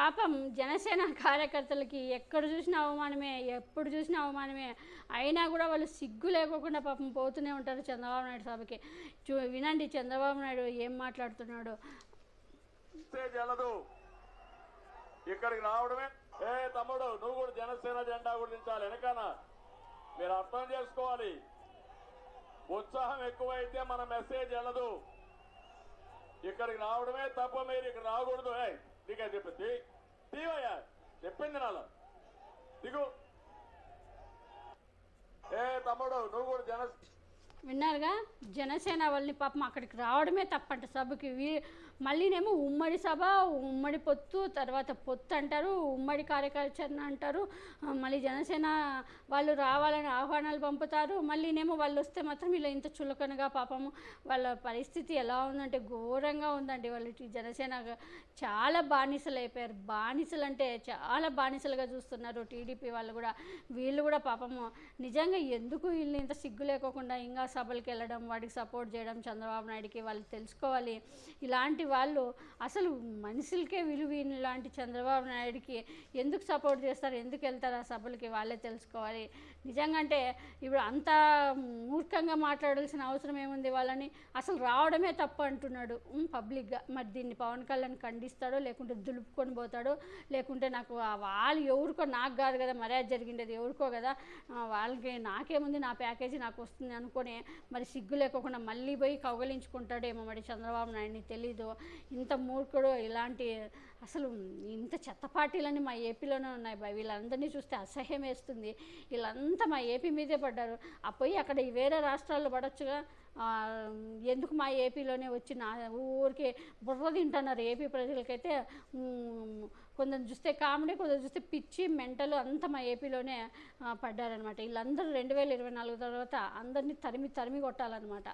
పాపం జనసేన కార్యకర్తలకి ఎక్కడ చూసినా అవమానమే, ఎప్పుడు చూసినా అవమానమే. అయినా కూడా వాళ్ళు సిగ్గు లేకోకుండా పాపం పోతూనే ఉంటారు చంద్రబాబు నాయుడు సభకి. వినండి చంద్రబాబు నాయుడు ఏం మాట్లాడుతున్నాడు. ఇక్కడికి రావడమే తమ్ముడు నువ్వు కూడా జనసేన జెండా గుర్తించాలి వెనకన. మీరు అర్థం చేసుకోవాలి, ఉత్సాహం ఎక్కువైతే మన మెసేజ్ వెళ్ళదు. ఇక్కడికి రావడమే తప్ప, మీరు ఇక్కడ రాకూడదు. దిగా చెప్పింది దిగయ్యా, చెప్పింది నాలో దిగు. తమ్ముడు నువ్వు కూడా విన్నారుగా, జనసేన వాళ్ళని పాపం అక్కడికి రావడమే తప్పంట సభకి. మళ్ళీనేమో ఉమ్మడి సభ, ఉమ్మడి పొత్తు, తర్వాత పొత్తు అంటారు, ఉమ్మడి కార్యకర్చరణ అంటారు. మళ్ళీ జనసేన వాళ్ళు రావాలని ఆహ్వానాలు పంపుతారు. మళ్ళీనేమో వాళ్ళు వస్తే మాత్రం ఇలా ఇంత చులకనగా పాపము వాళ్ళ పరిస్థితి ఎలా ఉందంటే ఘోరంగా ఉందండి. వాళ్ళకి జనసేన చాలా బానిసలు అయిపోయారు. బానిసలు అంటే చాలా బానిసలుగా చూస్తున్నారు టీడీపీ వాళ్ళు కూడా. వీళ్ళు కూడా పాపము నిజంగా ఎందుకు వీళ్ళు ఇంత సిగ్గు లేకోకుండా ఇంకా సభలకు వెళ్ళడం, వాడికి సపోర్ట్ చేయడం చంద్రబాబు నాయుడికి వాళ్ళు తెలుసుకోవాలి. ఇలాంటి వాళ్ళు అసలు మనుషులకే విలువ ఇలాంటి చంద్రబాబు నాయుడికి ఎందుకు సపోర్ట్ చేస్తారు, ఎందుకు వెళ్తారు ఆ సభలకి వాళ్ళే తెలుసుకోవాలి. నిజంగా అంటే ఇప్పుడు అంత మూర్ఖంగా మాట్లాడాల్సిన అవసరం ఏముంది వాళ్ళని. అసలు రావడమే తప్పు అంటున్నాడు పబ్లిక్గా. మరి దీన్ని పవన్ కళ్యాణ్ ఖండిస్తాడో, లేకుంటే దులుపుకొని పోతాడో, లేకుంటే నాకు వాళ్ళు ఎవరికో, నాకు కాదు కదా మర్యాద జరిగిండేది, ఎవరికో కదా వాళ్ళకి, నాకేముంది నా ప్యాకేజీ నాకు వస్తుంది అనుకొని మరి సిగ్గు లేకోకుండా మళ్ళీ పోయి కౌగలించుకుంటాడేమో మరి చంద్రబాబు నాయుడిని, తెలీదు. ఇంత మూర్ఖుడు ఇలాంటి అసలు ఇంత చెత్త పార్టీలన్నీ మా ఏపీలోనే ఉన్నాయి. వీళ్ళందరినీ చూస్తే అసహ్యం వేస్తుంది. వీళ్ళంతా మా ఏపీ మీదే పడ్డారు. పోయి అక్కడ వేరే రాష్ట్రాల్లో పడొచ్చుగా, ఎందుకు మా ఏపీలోనే వచ్చి నా ఊరికి బుర్ర తింటున్నారు. ఏపీ ప్రజలకైతే కొందరు చూస్తే కామెడీ, కొందరు చూస్తే పిచ్చి మెంటలు అంతా మా ఏపీలోనే పడ్డారనమాట. వీళ్ళందరూ 2024 తర్వాత అందరినీ తరిమి కొట్టాలన్నమాట.